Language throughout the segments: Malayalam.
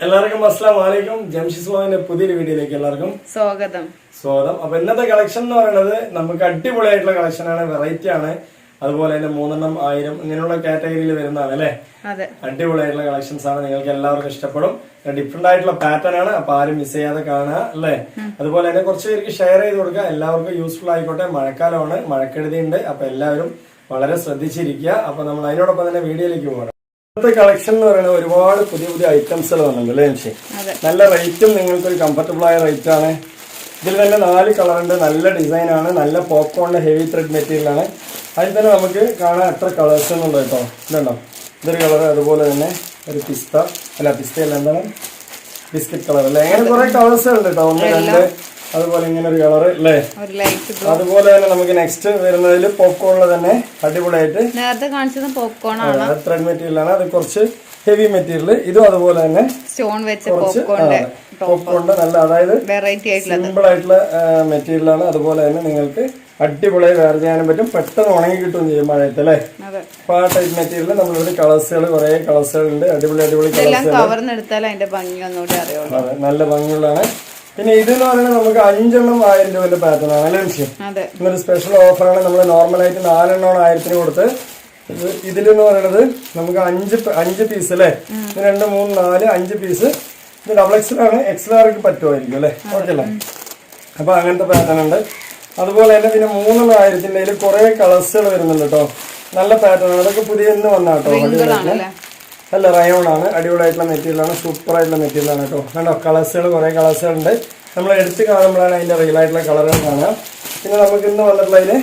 എല്ലാവർക്കും അസ്സലാമു അലൈക്കും. ജംഷിസ് വ്ലോഗിന്റെ പുതിയൊരു വീഡിയോയിലേക്ക് എല്ലാവർക്കും സ്വാഗതം. അപ്പൊ ഇന്നത്തെ കളക്ഷൻ എന്ന് പറയുന്നത് നമുക്ക് അടിപൊളിയായിട്ടുള്ള കളക്ഷൻ ആണ്, വെറൈറ്റി ആണ്. അതുപോലെ തന്നെ 3 1000 ഇങ്ങനെയുള്ള കാറ്റഗറിയിൽ വരുന്നതാണ് അല്ലെ. അടിപൊളിയായിട്ടുള്ള കളക്ഷൻസ് ആണ്, നിങ്ങൾക്ക് എല്ലാവർക്കും ഇഷ്ടപ്പെടും. ഡിഫറെന്റ് ആയിട്ടുള്ള പാറ്റേൺ ആണ്, അപ്പൊ ആരും മിസ് ചെയ്യാതെ കാണുക അല്ലെ. അതുപോലെ തന്നെ കുറച്ച് പേർക്ക് ഷെയർ ചെയ്ത് കൊടുക്കുക, എല്ലാവർക്കും യൂസ്ഫുൾ ആയിക്കോട്ടെ. മഴക്കാലമാണ്, മഴക്കെടുതിയുണ്ട്, അപ്പൊ എല്ലാവരും വളരെ ശ്രദ്ധിച്ചിരിക്കുക. അപ്പൊ നമ്മൾ അതിനോടൊപ്പം തന്നെ വീഡിയോയിലേക്ക് പോകണം. ഇന്നത്തെ കളക്ഷൻ എന്ന് പറയുന്നത് ഒരുപാട് പുതിയ പുതിയ ഐറ്റംസുകൾ വന്നിട്ടുണ്ട് അല്ലേ ജംഷി? നല്ല റേറ്റും നിങ്ങൾക്ക് ഒരു കംഫർട്ടബിൾ ആയ റേറ്റ് ആണ്. ഇതിൽ തന്നെ 4 കളറുണ്ട്, നല്ല ഡിസൈൻ ആണ്, നല്ല പോപ്കോണിന്റെ ഹെവി ത്രെഡ് മെറ്റീരിയൽ ആണ്. അതിൽ തന്നെ നമുക്ക് കാണാൻ എത്ര കളേഴ്സ് എന്നുള്ളത് കേട്ടോ. ഇതുണ്ടോ, ഇതൊരു കളർ, അതുപോലെ തന്നെ ഒരു പിസ്തയല്ല എന്താണ് ബിസ്ക്കറ്റ് കളർ അല്ലേ. അങ്ങനെ കുറെ കളേഴ്സ് ഉണ്ട് കേട്ടോ. 1 2 അതുപോലെ ഇങ്ങനെ ഒരു കളർ അല്ലേ. അതുപോലെ തന്നെ നമുക്ക് നെക്സ്റ്റ് വരുന്നതിൽ പോപ്കോണില് തന്നെ അടിപൊളിയായിട്ട് നേരത്തെ കാണിച്ചത് പോപ്കോൺ ആണ്, ത്രെഡ് മെറ്റീരിയൽ ആണ്. അത് കുറച്ച് ഹെവി മെറ്റീരിയൽ. ഇതും അതുപോലെ തന്നെ സ്റ്റോൺ വെച്ച പോപ്കോണിന്റെ നല്ല, അതായത് സിമ്പിൾ ആയിട്ടുള്ള മെറ്റീരിയൽ ആണ്. അതുപോലെ തന്നെ നിങ്ങൾക്ക് അടിപൊളിയായി വെയർ ചെയ്യാനും പറ്റും, പെട്ടെന്ന് ഉണങ്ങി കിട്ടുകയും ചെയ്യും മഴയത്ത് അല്ലേ. അപ്പൊ ആ ടൈപ്പ് മെറ്റീരിയൽ നമ്മളിവിടെ കളേഴ്സുകൾ കുറെ കളേഴ്സുകൾ ഉണ്ട്, അടിപൊളി കളേഴ്സ്. നല്ല ഭംഗിയുള്ളതാണ്. പിന്നെ ഇതെന്ന് പറയുന്നത് നമുക്ക് 5 1000 രൂപയുടെ പാറ്റേൺ ആണ് അല്ലേ വിഷയം. ഇന്നൊരു സ്പെഷ്യൽ ഓഫറാണ്. നമ്മൾ നോർമലായിട്ട് 4 1000 കൊടുത്ത്, ഇതിലെന്ന് പറയുന്നത് നമുക്ക് 5 പീസ് അല്ലേ. 2 3 4 5 പീസ്. ഇത് ഡബിൾ എക്സൽ ആണ്, XLR പറ്റുമായിരിക്കും അല്ലേ. ഓക്കെ അല്ലേ. അപ്പൊ അങ്ങനത്തെ പാറ്റേൺ ഉണ്ട്. അതുപോലെ തന്നെ പിന്നെ 3 1000 കുറെ കളേഴ്സുകൾ വരുന്നുണ്ട് കേട്ടോ. നല്ല പാറ്റേൺ ആണ്, അതൊക്കെ പുതിയ ഇന്ന് വന്ന കേട്ടോ. നല്ല റയോൺ ആണ്, അടിപൊളിയായിട്ടുള്ള മെറ്റീരിയൽ ആണ്, സൂപ്പർ ആയിട്ടുള്ള മെറ്റീരിയൽ ആണ് കേട്ടോ. കണ്ടോ, കളേഴ്സുകൾ കുറെ കളേഴ്സുകൾ ഉണ്ട്. നമ്മൾ എടുത്ത് കാണുമ്പോഴാണ് അതിന്റെ റിയൽ ആയിട്ടുള്ള കളറുകൾ കാണുക. പിന്നെ നമുക്ക് ഇന്ന് വന്നിട്ടുള്ളതിന്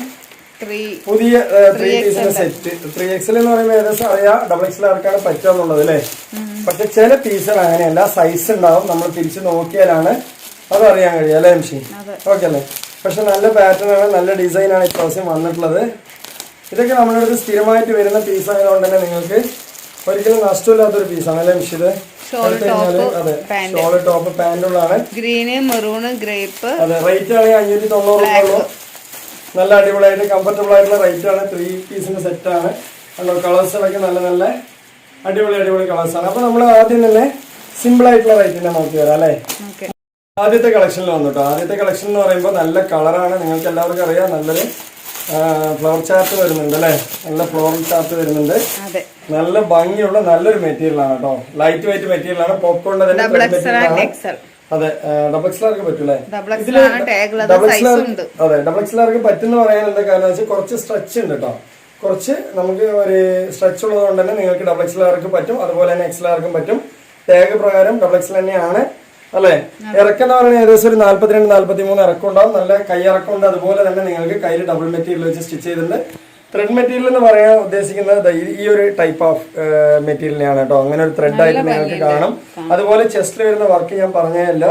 പുതിയ 3 പീസിന്റെ സെറ്റ്. 3XL എന്ന് പറയുമ്പോൾ ഏകദേശം അറിയാം ഡബിൾ XL ആർക്കാണ് പറ്റുക എന്നുള്ളത് അല്ലേ. പക്ഷെ ചില പീസുകൾ അങ്ങനെയല്ല, സൈസ് ഉണ്ടാവും, നമ്മൾ തിരിച്ച് നോക്കിയാലാണ് അത് അറിയാൻ കഴിയുക അല്ലേ മെഷീൻ. ഓക്കെ അല്ലേ. പക്ഷെ നല്ല പാറ്റേൺ ആണ്, നല്ല ഡിസൈൻ ആണ് ഇപ്രാവശ്യം വന്നിട്ടുള്ളത്. ഇതൊക്കെ നമ്മുടെ അടുത്ത് സ്ഥിരമായിട്ട് വരുന്ന പീസ് ആയതുകൊണ്ട് തന്നെ നിങ്ങൾക്ക് ഒരിക്കലും നഷ്ടമില്ലാത്തൊരു പീസാണ് അല്ലേ മിഷ്. ഇത് അതെ, ഷോള് ടോപ്പ് പാന്റുകളാണ്, ഗ്രീന് മെറൂണ് ഗ്രേപ്പ്. അതെ, റേറ്റ് ആണെങ്കിൽ 590 ഉള്ളൂ. നല്ല അടിപൊളിയായിട്ട് കംഫർട്ടബിൾ ആയിട്ടുള്ള റേറ്റ് ആണ്. 3 പീസിന്റെ സെറ്റ് ആണ്. കളേഴ്സുകളൊക്കെ നല്ല നല്ല അടിപൊളി കളേഴ്സ് ആണ്. അപ്പൊ നമ്മൾ ആദ്യം തന്നെ സിമ്പിൾ ആയിട്ടുള്ള റേറ്റിനെ നോക്കി വരാം അല്ലേ. ആദ്യത്തെ കളക്ഷനിൽ വന്നിട്ടോ. ആദ്യത്തെ കളക്ഷൻ എന്ന് പറയുമ്പോൾ നല്ല കളറാണ്, നിങ്ങൾക്ക് എല്ലാവർക്കും അറിയാം. നല്ലൊരു ഫ്ലവർ ചാർട്ട് വരുന്നുണ്ട് അല്ലെ, നല്ല ഫ്ലോറൽ ചാർട്ട് വരുന്നുണ്ട്. നല്ല ഭംഗിയുള്ള നല്ലൊരു മെറ്റീരിയൽ ആണ് കേട്ടോ. ലൈറ്റ് വെയിറ്റ് മെറ്റീരിയൽ ആണ്. പോപ്കോണിന്റെ തന്നെ അതെ, ഡബിൾ XLR പറ്റൂലേ. ഇതില് ഡബിൾ XLR പറ്റുന്ന പറയാൻ എന്താ കാരണം വെച്ചാൽ കുറച്ച് സ്ട്രെച്ച് ഉണ്ട് കേട്ടോ. കുറച്ച് നമുക്ക് ഒരു സ്ട്രെച്ച് ഉള്ളത് കൊണ്ട് തന്നെ നിങ്ങൾക്ക് ഡബിൾ XLR പറ്റും, അതുപോലെ തന്നെ XLR പറ്റും. ടാഗ് പ്രകാരം ഡബിൾ XL തന്നെയാണ് അല്ലെ. ഇറക്കം എന്ന് പറയുന്നത് ഏകദേശം ഒരു 42 43 ഇറക്കം ഉണ്ടാവും. നല്ല കൈയിറക്കം ഉണ്ട്. അതുപോലെ തന്നെ നിങ്ങൾക്ക് കയ്യിൽ ഡബിൾ മെറ്റീരിയൽ വെച്ച് സ്റ്റിച്ച് ചെയ്തിട്ടുണ്ട്. ത്രെഡ് മെറ്റീരിയൽ എന്ന് പറയാൻ ഉദ്ദേശിക്കുന്നത് ഈ ഒരു ടൈപ്പ് ഓഫ് മെറ്റീരിയലാണ് കേട്ടോ. അങ്ങനെ ഒരു ത്രെഡ് ആയിട്ട് നിങ്ങൾക്ക് കാണും. അതുപോലെ ചെസ്റ്റിൽ വരുന്ന വർക്ക് ഞാൻ പറഞ്ഞതല്ല,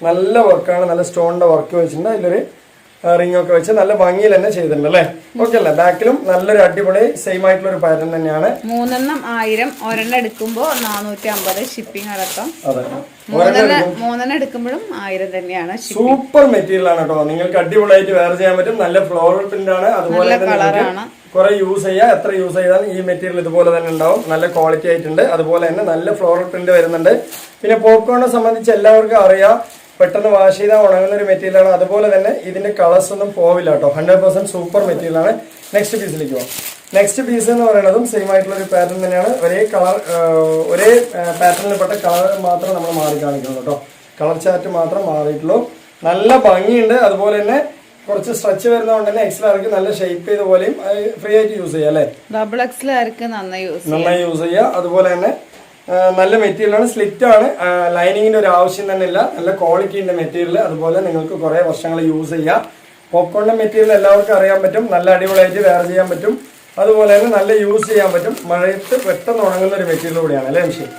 നല്ല വർക്കാണ്, നല്ല സ്റ്റോണിന്റെ വർക്ക് വെച്ചിട്ടുണ്ട്. അതിലൊരു റിംഗ് ഒക്കെ വെച്ച് നല്ല ഭംഗിയിൽ തന്നെ ചെയ്തിട്ടുണ്ട് അല്ലേ. ഓക്കെ അല്ലേ. ബാക്കിലും നല്ലൊരു അടിപൊളി സെയിം ആയിട്ടുള്ള ഒരു പാറ്റേൺ തന്നെയാണ്. 3 1000 ഒരെണ്ണം എടുക്കുമ്പോ 450 ഷിപ്പിംഗ് അടക്കം. അതെ, 3 എടുക്കുമ്പോഴും 1000 തന്നെയാണ്. സൂപ്പർ മെറ്റീരിയൽ ആണ് കേട്ടോ. നിങ്ങൾക്ക് അടിപൊളിയായിട്ട് വെയർ ചെയ്യാൻ പറ്റും. നല്ല ഫ്ലോറൽ പ്രിന്റ് ആണ്. അതുപോലെ തന്നെ കുറെ യൂസ് ചെയ്യാം. എത്ര യൂസ് ചെയ്താലും ഈ മെറ്റീരിയൽ ഇതുപോലെ തന്നെ ഉണ്ടാവും. നല്ല ക്വാളിറ്റി ആയിട്ടുണ്ട്. അതുപോലെ തന്നെ നല്ല ഫ്ലോറൽ പ്രിന്റ് വരുന്നുണ്ട്. പിന്നെ പോപ്കോണിനെ സംബന്ധിച്ച് എല്ലാവർക്കും അറിയാം, പെട്ടെന്ന് വാഷ് ചെയ്താൽ ഉണങ്ങുന്ന ഒരു മെറ്റീരിയൽ ആണ്. അതുപോലെ തന്നെ ഇതിന്റെ കളേഴ്സ് ഒന്നും പോവില്ല കേട്ടോ. 100% സൂപ്പർ മെറ്റീരിയൽ ആണ്. നെക്സ്റ്റ് പീസിലേക്ക് പോകാം. നെക്സ്റ്റ് പീസ് എന്ന് പറയുന്നതും സെയിം ആയിട്ടുള്ള ഒരു പാറ്റേൺ തന്നെയാണ്. ഒരേ കളർ, ഒരേ പാറ്റേണിൽപ്പെട്ട കളർ മാത്രം നമ്മൾ മാറി കാണിക്കുള്ളൂ കേട്ടോ. കളർ ചാർട്ട് മാത്രം മാറിയിട്ടുള്ളൂ. നല്ല ഭംഗിയുണ്ട്. അതുപോലെ തന്നെ കുറച്ച് സ്ട്രെച്ച് വരുന്നതുകൊണ്ട് തന്നെ XLR നല്ല ഷേപ്പ് ചെയ്ത പോലെയും ഫ്രീ ആയിട്ട് യൂസ് ചെയ്യാം അല്ലെ. ഡബിൾ XLR നന്നായി യൂസ് ചെയ്യാം. അതുപോലെ തന്നെ നല്ല മെറ്റീരിയൽ ആണ്, സ്ലിറ്റ് ആണ്. ലൈനിങ്ങിന്റെ ഒരു ആവശ്യം തന്നെ ഇല്ല. നല്ല ക്വാളിറ്റിന്റെ മെറ്റീരിയൽ. അതുപോലെ നിങ്ങൾക്ക് കുറെ വർഷങ്ങൾ യൂസ് ചെയ്യാം. പോപ്കോണിന്റെ മെറ്റീരിയൽ എല്ലാവർക്കും അറിയാൻ പറ്റും. നല്ല അടിപൊളിയായിട്ട് വെയർ ചെയ്യാൻ പറ്റും. അതുപോലെ തന്നെ നല്ല യൂസ് ചെയ്യാൻ പറ്റും. മഴയത്ത് പെട്ടെന്ന് ഉണങ്ങുന്ന ഒരു മെറ്റീരിയൽ കൂടിയാണ് അല്ലേ മെഷീൻ.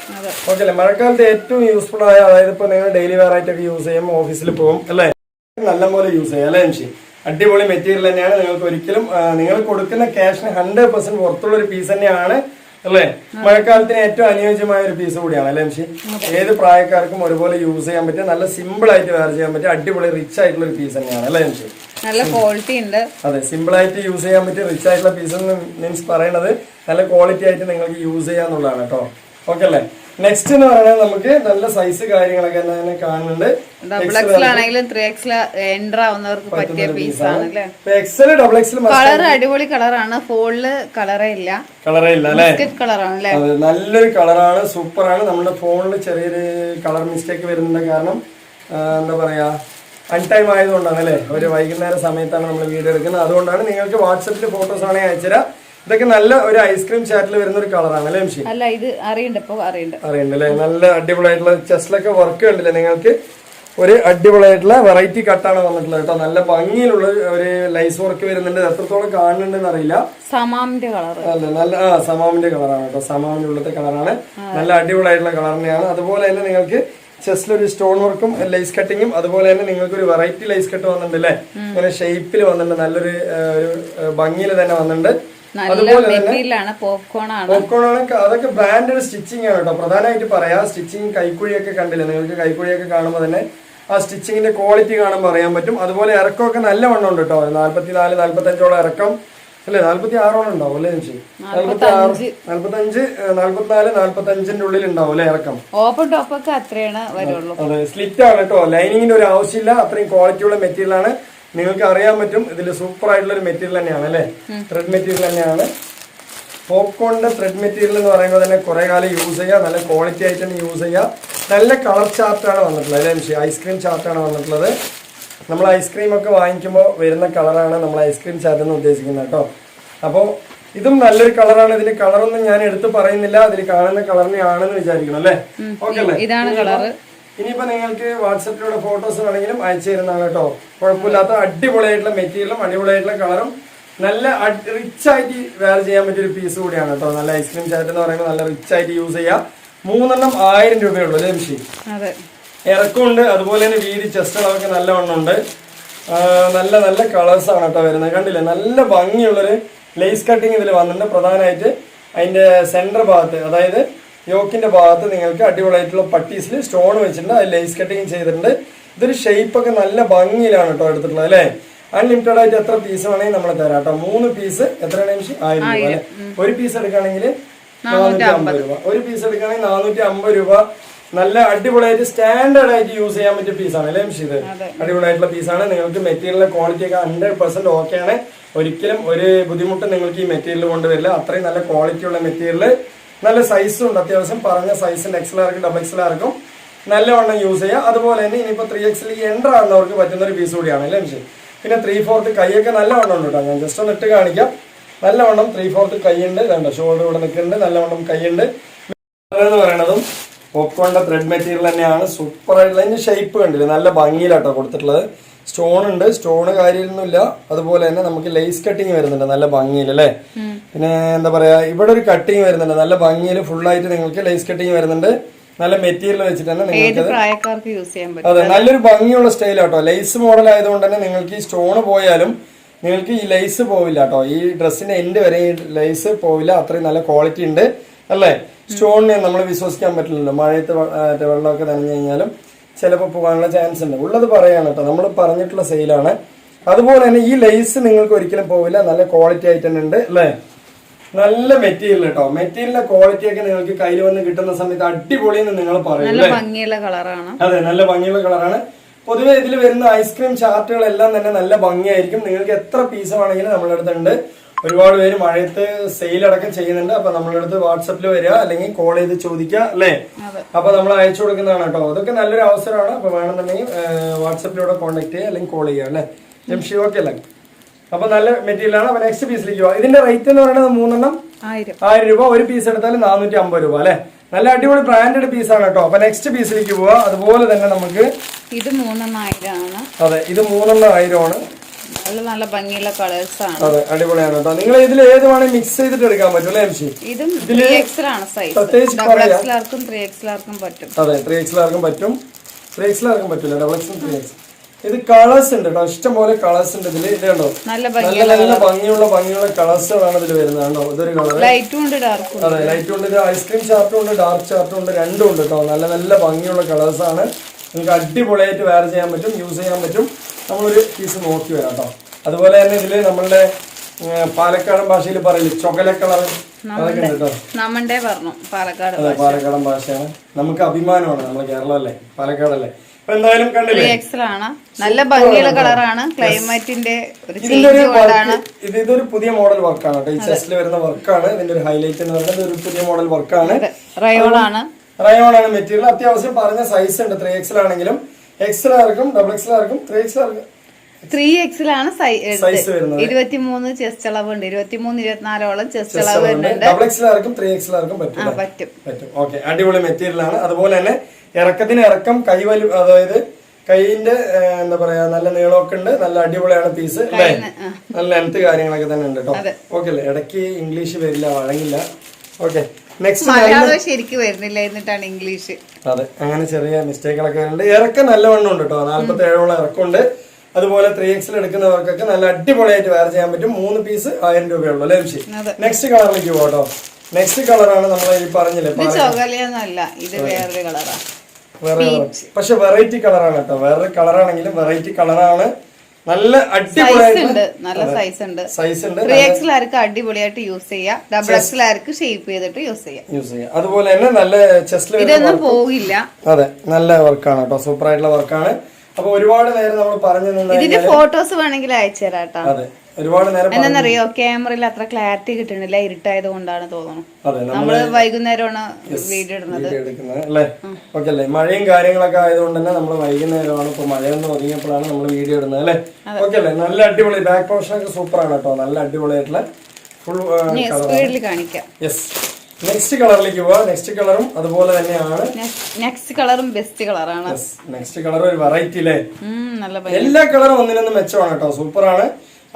ഓക്കെ അല്ലേ. മഴക്കാലത്ത് ഏറ്റവും യൂസ്ഫുൾ ആയ, അതായത് ഇപ്പൊ നിങ്ങൾ ഡെയിലി വെയർ ആയിട്ടൊക്കെ യൂസ് ചെയ്യും, ഓഫീസിൽ പോകും അല്ലേ, നല്ല പോലെ യൂസ് ചെയ്യാം അല്ലേ മെഷീൻ. അടിപൊളി മെറ്റീരിയൽ തന്നെയാണ്. നിങ്ങൾക്ക് ഒരിക്കലും നിങ്ങൾ കൊടുക്കുന്ന ക്യാഷിന് 100% പുറത്തുള്ള ഒരു പീസ് തന്നെയാണ് അല്ലേ. മഴക്കാലത്തിന് ഏറ്റവും അനുയോജ്യമായ ഒരു പീസ് കൂടിയാണ് അല്ലേ മെഷീൻ. ഏത് പ്രായക്കാർക്കും ഒരുപോലെ യൂസ് ചെയ്യാൻ പറ്റും. നല്ല സിമ്പിൾ ആയിട്ട് വെയർ ചെയ്യാൻ പറ്റും. അടിപൊളി റിച്ച് ആയിട്ടുള്ള ഒരു പീസ് തന്നെയാണ് അല്ലേ മെഷീൻ. നല്ല ക്വാളിറ്റി ഉണ്ട്. അതെ, സിമ്പിൾ ആയിട്ട് യൂസ് ചെയ്യാൻ പറ്റിയ റിച്ച് ആയിട്ടുള്ള പീസ് മീൻസ് പറയുന്നത് നല്ല ക്വാളിറ്റി ആയിട്ട് നിങ്ങൾക്ക് യൂസ് ചെയ്യാന്നുള്ളതാണ് കേട്ടോ. ഓക്കെ അല്ലേ. നെക്സ്റ്റ് എന്ന് പറയുന്നത് നമുക്ക് നല്ല സൈസ് കാര്യങ്ങളൊക്കെ തന്നെ കാണുന്നുണ്ട്. ഡബിൾ എക്സൽ ആണെങ്കിലും 3XL എൻ്റർ ആവുന്നവർക്ക് പറ്റിയ പീസാണ് അല്ലേ. എക്സൽ ഡബിൾ എക്സൽ കളർ അടിപൊളി കളറാണ്. ഫോണില് കളറേ ഇല്ല അല്ലേ, കളറാണ് അല്ലേ. നല്ലൊരു കളറാണ്, സൂപ്പറാണ്. നമ്മുടെ ഫോണിൽ ചെറിയൊരു കളർ മിസ്റ്റേക്ക് വരുന്നുണ്ട്. കാരണം എന്താ പറയാ അൺടൈം ആയതുകൊണ്ടാണ് അല്ലേ, ഒരു വൈകുന്നേര സമയത്താണ് നമ്മൾ വീഡിയോ എടുക്കുന്നത്. അതുകൊണ്ടാണ്. നിങ്ങൾക്ക് വാട്സപ്പിൽ ഫോട്ടോസ് ആണെങ്കിൽ അയച്ചുതരാം. ഇതൊക്കെ നല്ല ഒരു ഐസ്ക്രീം ചാറ്റിൽ വരുന്ന ഒരു കളറാണ് അല്ലേ മിഷി? അല്ല, ഇത് അറിയണ്ട് അല്ലേ. നല്ല അടിപൊളിയായിട്ടുള്ള ചെസ്റ്റിലൊക്കെ വർക്ക് കണ്ടില്ലേ നിങ്ങൾക്ക്? ഒരു അടിപൊളിയായിട്ടുള്ള വെറൈറ്റി കട്ടാണ് വന്നിട്ടുള്ളത് കേട്ടോ. നല്ല ഭംഗിയിലുള്ള ഒരു ലൈസ് വർക്ക് വരുന്നുണ്ട്. എത്രത്തോളം കാണുന്നുണ്ടെന്ന് അറിയില്ല. സമാമിന്റെ കളർ അല്ല, നല്ല സമാമിന്റെ കളറാണ് കേട്ടോ. സമാമിന്റെ ഉള്ളത്തെ കളറാണ്. നല്ല അടിപൊളിയായിട്ടുള്ള കളർ തന്നെയാണ്. അതുപോലെ തന്നെ നിങ്ങൾക്ക് ചെസ്റ്റിലൊരു സ്റ്റോൺ വർക്കും ലൈസ് കട്ടിങ്ങും അതുപോലെ തന്നെ നിങ്ങൾക്ക് ഒരു വെറൈറ്റി ലൈസ് കട്ട് വന്നിട്ടുണ്ട് അല്ലേ. ഇങ്ങനെ ഷേപ്പിൽ വന്നിട്ടുണ്ട്. നല്ലൊരു ഭംഗിയിൽ തന്നെ വന്നിട്ടുണ്ട്. അതുപോലെ തന്നെ പോപ്കോൺ ആണ്. അതൊക്കെ ബ്രാൻഡഡ് സ്റ്റിച്ചിങ് ആണ് കേട്ടോ. പ്രധാനമായിട്ട് പറയാം, സ്റ്റിച്ചിങ് കൈക്കുഴിയൊക്കെ കണ്ടില്ലേ നിങ്ങൾക്ക്? കൈക്കുഴിയൊക്കെ കാണുമ്പോൾ തന്നെ ആ സ്റ്റിച്ചിങ്ങിന്റെ ക്വാളിറ്റി കാണുമ്പോൾ അറിയാൻ പറ്റും. അതുപോലെ ഇറക്കമൊക്കെ നല്ല വണ്ണം ഉണ്ട് കേട്ടോ. 44, 45ഓളം ഇറക്കം അല്ലെ, 46ഓളം ഉണ്ടാവും അല്ലേ ചേച്ചി? 46, 45, 44, 45ന്റെ ഉള്ളിൽ ഉണ്ടാവും അല്ലെ ഇറക്കം. ഓപ്പൺ ടോപ്പ് ഒക്കെ അത്രയാണ് വരുള്ളൂ. അതെ, സ്ലിറ്റ് ആണ് കേട്ടോ. ലൈനിങ്ങിന്റെ ഒരു ആവശ്യമില്ല. അത്രയും ക്വാളിറ്റിയുള്ള മെറ്റീരിയൽ ആണ്. നിങ്ങൾക്ക് അറിയാൻ പറ്റും ഇതിൽ സൂപ്പർ ആയിട്ടുള്ള ഒരു മെറ്റീരിയൽ തന്നെയാണ് അല്ലെ. ത്രെഡ് മെറ്റീരിയൽ തന്നെയാണ്. പോപ്കോണിന്റെ ത്രെഡ് മെറ്റീരിയൽ എന്ന് പറയുമ്പോൾ തന്നെ കുറെ കാലം യൂസ് ചെയ്യുക, നല്ല ക്വാളിറ്റി ആയിട്ട് തന്നെ യൂസ് ചെയ്യുക. നല്ല കളർ ചാർട്ടാണ് വന്നിട്ടുള്ളത് അല്ലേ, ഐസ്ക്രീം ചാർട്ടാണ് വന്നിട്ടുള്ളത്. നമ്മൾ ഐസ്ക്രീം ഒക്കെ വാങ്ങിക്കുമ്പോൾ വരുന്ന കളറാണ് നമ്മൾ ഐസ്ക്രീം ചാർട്ട് എന്ന് ഉദ്ദേശിക്കുന്നത് കേട്ടോ. അപ്പോൾ ഇതും നല്ലൊരു കളറാണ്. ഇതിന്റെ കളറൊന്നും ഞാൻ എടുത്ത് പറയുന്നില്ല, അതിൽ കാണുന്ന കളറിനെയാണെന്ന് വിചാരിക്കണം അല്ലേ. ഓക്കെ അല്ലേ? ഇതാണ് കളർ. ഇനിയിപ്പോ നിങ്ങൾക്ക് വാട്സപ്പിലൂടെ ഫോട്ടോസ് വേണമെങ്കിലും അയച്ചു തരുന്നതാണ് കേട്ടോ. കുഴപ്പമില്ലാത്ത അടിപൊളിയായിട്ടുള്ള മെറ്റീരിയലും അടിപൊളിയായിട്ടുള്ള കളറും നല്ല റിച്ച് ആയിട്ട് വെയർ ചെയ്യാൻ പറ്റിയ ഒരു പീസ് കൂടിയാണ് കേട്ടോ. നല്ല ഐസ്ക്രീം ചാറ്റ് എന്ന് പറയുമ്പോൾ നല്ല റിച്ച് ആയിട്ട് യൂസ് ചെയ്യാം. 3 1000 രൂപയുള്ളൂ അല്ലേ മിഷി? ഇറക്കമുണ്ട്. അതുപോലെ തന്നെ വീതി ചെസ്റ്റ് അളവൊക്കെ നല്ല വണ്ണമുണ്ട്. നല്ല നല്ല കളേഴ്സ് ആണ് കേട്ടോ വരുന്നത്. കണ്ടില്ലേ, നല്ല ഭംഗിയുള്ളൊരു ലേസ് കട്ടിങ് ഇതിൽ വന്നിട്ടുണ്ട്. പ്രധാനമായിട്ട് അതിന്റെ സെന്റർ ഭാഗത്ത്, അതായത് യോക്കിന്റെ ഭാഗത്ത് നിങ്ങൾക്ക് അടിപൊളിയായിട്ടുള്ള പട്ടീസിൽ സ്റ്റോൺ വെച്ചിട്ടുണ്ട്. അത് ലേസ് കട്ടിങ് ചെയ്തിട്ടുണ്ട്. ഇതൊരു ഷേപ്പ് ഒക്കെ നല്ല ഭംഗിയിലാണ് കേട്ടോ എടുത്തിട്ടുള്ളത് അല്ലേ. അൺലിമിറ്റഡ് ആയിട്ട് എത്ര പീസ് വേണമെങ്കിൽ നമ്മൾ തരാം കേട്ടോ. 3 പീസ് എത്രയാണ് മിഷി? 1000 രൂപ അല്ലെ. ഒരു പീസ് എടുക്കുകയാണെങ്കിൽ 450 രൂപ. ഒരു പീസ് എടുക്കുകയാണെങ്കിൽ 450 രൂപ. നല്ല അടിപൊളിയായിട്ട് സ്റ്റാൻഡേർഡ് ആയിട്ട് യൂസ് ചെയ്യാൻ പറ്റിയ പീസാണ് അല്ലേ മിഷി? ഇത് അടിപൊളിയായിട്ടുള്ള പീസാണ്. നിങ്ങൾക്ക് മെറ്റീരിയലിന്റെ ക്വാളിറ്റി ഒക്കെ 100% ഓക്കെയാണ്. ഒരിക്കലും ഒരു ബുദ്ധിമുട്ട് നിങ്ങൾക്ക് ഈ മെറ്റീരിയൽ കൊണ്ടുവരില്ല. അത്രയും നല്ല ക്വാളിറ്റിയുള്ള മെറ്റീരിയൽ. നല്ല സൈസും ഉണ്ട്. അത്യാവശ്യം പറഞ്ഞ സൈസിന്റെ XL ആർക്കും ഡബിൾ XL ആർക്കും നല്ലവണ്ണം യൂസ് ചെയ്യാം. അതുപോലെ തന്നെ ഇനിയിപ്പോ 3XL എൻ്റർ ആകുന്നവർക്ക് പറ്റുന്ന ഒരു പീസ് കൂടിയാണ് അല്ലേ മിഷി? പിന്നെ 3/4 കൈയൊക്കെ നല്ലവണ്ണം ഉണ്ട് കേട്ടോ. ഞാൻ ജസ്റ്റ് ഒന്ന് ഇട്ട് കാണിക്കാം. നല്ലവണ്ണം 3/4 കൈയുണ്ട്. വേണ്ട, ഷോൾഡർ ഇവിടെ നിൽക്കുന്നുണ്ട്. നല്ലവണ്ണം കൈയുണ്ട് എന്ന് പറയണതും പോപ്കോണിന്റെ ത്രെഡ് മെറ്റീരിയൽ തന്നെയാണ്. സൂപ്പർ ആയിട്ടുള്ള അതിന്റെ ഷേപ്പ് കണ്ടില്ലേ, നല്ല ഭംഗിയിലാട്ടോ കൊടുത്തിട്ടുള്ളത്. സ്റ്റോൺ ഉണ്ട്, സ്റ്റോണ് കാര്യമൊന്നുമില്ല. അതുപോലെ തന്നെ നമുക്ക് ലേസ് കട്ടിങ് വരുന്നുണ്ട് നല്ല ഭംഗിയിൽ അല്ലേ. പിന്നെ എന്താ പറയാ, ഇവിടെ ഒരു കട്ടിങ് വരുന്നുണ്ട് നല്ല ഭംഗിയിൽ. ഫുള്ളായിട്ട് നിങ്ങൾക്ക് ലേസ് കട്ടിങ് വരുന്നുണ്ട്. നല്ല മെറ്റീരിയൽ വെച്ചിട്ട് തന്നെ നിങ്ങൾക്ക് അതെ നല്ലൊരു ഭംഗിയുള്ള സ്റ്റൈൽ ആട്ടോ. ലേസ് മോഡൽ ആയതുകൊണ്ട് തന്നെ നിങ്ങൾക്ക് ഈ സ്റ്റോണ് പോയാലും നിങ്ങൾക്ക് ഈ ലേസ് പോവില്ല കേട്ടോ. ഈ ഡ്രസ്സിന്റെ എൻഡ് വരെ ഈ ലേസ് പോവില്ല. അത്രയും നല്ല ക്വാളിറ്റി ഉണ്ട് അല്ലേ. സ്റ്റോണിനെ നമ്മൾ വിശ്വസിക്കാൻ പറ്റില്ലല്ലോ. മഴയത്ത് വെള്ളമൊക്കെ നനഞ്ഞു കഴിഞ്ഞാലും ചിലപ്പോൾ പോകാനുള്ള ചാൻസ് ഉണ്ട്. ഉള്ളത് പറയാണ് കേട്ടോ, നമ്മൾ പറഞ്ഞിട്ടുള്ള സെയിലാണ്. അതുപോലെ തന്നെ ഈ ലേസ് നിങ്ങൾക്ക് ഒരിക്കലും പോവില്ല. നല്ല ക്വാളിറ്റി ആയിട്ട് തന്നെ ഉണ്ട് അല്ലേ. നല്ല മെറ്റീരിയൽ കേട്ടോ. മെറ്റീരിയലിന്റെ ക്വാളിറ്റി ഒക്കെ നിങ്ങൾക്ക് കയ്യിൽ വന്ന് കിട്ടുന്ന സമയത്ത് അടിപൊളി എന്ന് നിങ്ങൾ പറയും. അതെ, നല്ല ഭംഗിയുള്ള കളറാണ്. പൊതുവെ ഇതിൽ വരുന്ന ഐസ്ക്രീം ചാർട്ടുകളെല്ലാം തന്നെ നല്ല ഭംഗിയായിരിക്കും. നിങ്ങൾക്ക് എത്ര പീസ് വേണമെങ്കിലും നമ്മളുടെ അടുത്തുണ്ട്. ഒരുപാട് പേര് മഴയത്ത് സെയിൽ അടക്കം ചെയ്യുന്നുണ്ട്. അപ്പൊ നമ്മളുടെ അടുത്ത് വാട്സപ്പിൽ വരിക, അല്ലെങ്കിൽ കോൾ ചെയ്ത് ചോദിക്കുക അല്ലേ. അപ്പൊ നമ്മൾ അയച്ചു കൊടുക്കുന്നതാണ് കേട്ടോ. അതൊക്കെ നല്ലൊരു അവസരമാണ്. അപ്പൊ വേണമെന്നുണ്ടെങ്കിൽ വാട്സപ്പിലൂടെ കോൺടാക്ട് ചെയ്യുക അല്ലെങ്കിൽ കോൾ ചെയ്യുക അല്ലേ. ജംഷി ഓക്കെ അല്ലേ. അപ്പൊ നല്ല മെറ്റീരിയൽ ആണ്. അപ്പൊ നെക്സ്റ്റ് പീസിലേക്ക് പോവാം. ഇതിന്റെ റേറ്റ് എന്ന് പറയുന്നത് 1000 രൂപ. ഒരു പീസ് എടുത്താൽ 450 രൂപ അല്ലെ. നല്ല അടിപൊളി ബ്രാൻഡഡ് പീസാണ് കേട്ടോ. അപ്പൊ നെക്സ്റ്റ് പീസിലേക്ക് പോവാ. അതുപോലെ തന്നെ നമുക്ക് ഇത് 31000 ആണ്. അതെ, ഇത് 31000 ആണ്. നല്ല ഭംഗിയുള്ള കളേഴ്സ് ആണ്. അതെ, അടിപൊളിയാണ് കേട്ടോ. നിങ്ങൾ ഇതിൽ ഏത് വേണമെങ്കിൽ മിക്സ് ചെയ്തിട്ട് എടുക്കാൻ പറ്റും അല്ലേ എംസി? ഇതും 3XL ആണ് സൈസ്. ഡബിൾ XL ആർക്കും 3XL ആർക്കും പറ്റും. അതെ, 3XL ആർക്കും പറ്റും. 3XL ആർക്കും പറ്റില്ല. Double XL 3XL. ഇത് കളേഴ്സ് ഉണ്ട് കേട്ടോ. ഇഷ്ടംപോലെ കളേഴ്സ് ഉണ്ട് ഇതിൽ. ഇത് കണ്ടോ, നല്ല ഭംഗിയുള്ള കളേഴ്സുകളാണ് ഇതിൽ വരുന്നത് കണ്ടോ. ഇതൊരു കളർ ലൈറ്റും ഉണ്ട് ഡാർക്കും. അതെ, ലൈറ്റും ഉണ്ട്. ഇത് ഐസ്ക്രീം ചാർട്ടും ഉണ്ട്, ഡാർക്ക് ചാർട്ടും ഉണ്ട്. രണ്ടും ഉണ്ട് കേട്ടോ. നല്ല ഭംഗിയുള്ള കളേഴ്സ് ആണ്. നിങ്ങൾക്ക് അടിപൊളിയായിട്ട് വെയർ ചെയ്യാൻ പറ്റും, യൂസ് ചെയ്യാൻ പറ്റും. നമ്മളൊരു പീസ് നോക്കി വരാം കേട്ടോ. അതുപോലെ തന്നെ ഇതിൽ നമ്മളുടെ പാലക്കാടൻ ഭാഷയിൽ പറയില്ല ചൊകല കളർ അതൊക്കെ ഉണ്ട് കേട്ടോ. നമ്മണ്ടേ പറഞ്ഞു പാലക്കാട് അതെ, പാലക്കാടൻ ഭാഷയാണ്. നമുക്ക് അഭിമാനമാണ്, നമ്മളെ കേരളം അല്ലേ, പാലക്കാടല്ലേ. അപ്പൊ എന്തായാലും കണ്ടില്ലേ, 3XL ആണ്. നല്ല ഭംഗിയുള്ള കളറാണ്. ക്ലൈമറ്റിന്റെ ഒരു ഇതിന്റെ ഒരു ചേഞ്ച് കൊണ്ടാണ്. ഇതൊരു പുതിയ മോഡൽ വർക്കാണ് കേട്ടോ. ഈ ചെസ്റ്റിൽ വരുന്ന വർക്കാണ് ഇതിന്റെ ഒരു ഹൈലൈറ്റ് എന്ന് പറയുന്നത്. ഒരു പുതിയ മോഡൽ വർക്കാണ്. റയോൺ ആണ്. റയോൺ ആണ് മെറ്റീരിയൽ. അത്യാവശ്യം പറഞ്ഞ സൈസ് ഉണ്ട്. 3XL ആണെങ്കിലും XL ആർക്കും XXL ആർക്കും 3XL ആർക്കും 3XL ആണ് സൈസ് വരുന്നത്. 23 ചെസ്റ്റ് അളവുണ്ട്. 23, 24ഓളം ചെസ്റ്റ് അളവ് വരുന്നുണ്ട്. XXL ആർക്കും 3XL ആർക്കും പറ്റും. പറ്റും. ഓക്കെ, അടിപൊളി മെറ്റീരിയൽ ആണ്. അതുപോലെ തന്നെ ഇറക്കത്തിന് ഇറക്കം, കൈവലു, അതായത് കൈയിന്റെ എന്താ പറയാ, നല്ല നീളമൊക്കെ ഉണ്ട്. നല്ല അടിപൊളിയാണ് പീസ് അല്ലേ. നല്ല ലെങ്ത് കാര്യങ്ങളൊക്കെ തന്നെ ഉണ്ട് കേട്ടോ. ഓക്കെ അല്ലേ. ഇടയ്ക്ക് ഇംഗ്ലീഷ് വരില്ല, വഴങ്ങില്ല. ഓക്കെ, നെക്സ്റ്റ് മലയാളം ശരിക്കും വരുന്നില്ല, എന്നിട്ടാണ് ഇംഗ്ലീഷ്. അതെ, അങ്ങനെ ചെറിയ മിസ്റ്റേക്കുകളൊക്കെ വരുന്നുണ്ട്. ഇറക്കം നല്ലവണ്ണം ഉണ്ട് കേട്ടോ. 47ഓളം ഇറക്കമുണ്ട്. അതുപോലെ 3XL എടുക്കുന്നവർക്കൊക്കെ നല്ല അടിപൊളിയായിട്ട് വെയർ ചെയ്യാൻ പറ്റും. 3 പീസ് 1000 രൂപയുള്ളൂ അല്ലേ. നെക്സ്റ്റ് കളറിലേക്ക് പോകട്ടോ. നെക്സ്റ്റ് കളറാണ് നമ്മൾ ഈ പറഞ്ഞില്ലേ, ഇത് വേറൊരു കളറാണ്. വേറെ കളർ, പക്ഷെ വെറൈറ്റി കളറാണ് കേട്ടോ. വേറൊരു കളറാണെങ്കിലും വെറൈറ്റി കളറാണ്. നല്ല അടിപൊളിയായിട്ട് നല്ല സൈസ് ഉണ്ട്. 3XL ആർക്ക് അടിപൊളിയായിട്ട് യൂസ് ചെയ്യാം. XXL ആർക്ക് ഷേപ്പ് ചെയ്തിട്ട് യൂസ് ചെയ്യാം. അതുപോലെ തന്നെ നല്ല ചെസ്റ്റിൽ ഇതൊന്നും പോകില്ല. അതെ, നല്ല വർക്കാണ് കേട്ടോ. സൂപ്പർ ആയിട്ടുള്ള വർക്കാണ്. അപ്പൊ ഒരുപാട് നേരം നമ്മൾ പറഞ്ഞു ഇതിന്റെ ഫോട്ടോസ് വേണമെങ്കിൽ അയച്ചു തരാം കേട്ടോ. അതെ, ഒരുപാട് നേരം എന്താണെന്നറിയോ, ക്യാമറയിൽ അത്ര ക്ലാരിറ്റി കിട്ടണില്ല, ഇരുട്ടായത് കൊണ്ടാണ് തോന്നുന്നു. നമ്മള് വൈകുന്നേരമാണ് വീഡിയോ എടുക്കുന്നത് അല്ലേ. ഓക്കെ അല്ലേ. മഴയും കാര്യങ്ങളൊക്കെ ആയതുകൊണ്ട് തന്നെ നമ്മൾ വൈകുന്നേരമാണ്. ഇപ്പൊ മഴയൊന്നും ഒതുങ്ങിയപ്പോഴാണ് നമ്മൾ വീഡിയോ ഇടുന്നത് അല്ലേ. ഓക്കെ അല്ലേ. നല്ല അടിപൊളി ബാക്ക് പോർഷൻ ഒക്കെ സൂപ്പർ ആണ് കേട്ടോ. നല്ല അടിപൊളിയായിട്ടുള്ള ഫുൾ സ്പീഡിൽ കാണിക്കാം. യെസ്, നെക്സ്റ്റ് കളറിലേക്ക് പോവാം. നെക്സ്റ്റ് കളറും അതുപോലെ തന്നെയാണ്. നെക്സ്റ്റ് കളറും ബെസ്റ്റ് കളറാണ്. നെക്സ്റ്റ് കളർ ഒരു വെറൈറ്റി അല്ലേ. നല്ല എല്ലാ കളറും ഒന്നിനൊന്നും മെച്ചമാണ് കേട്ടോ. സൂപ്പർ ആണ്.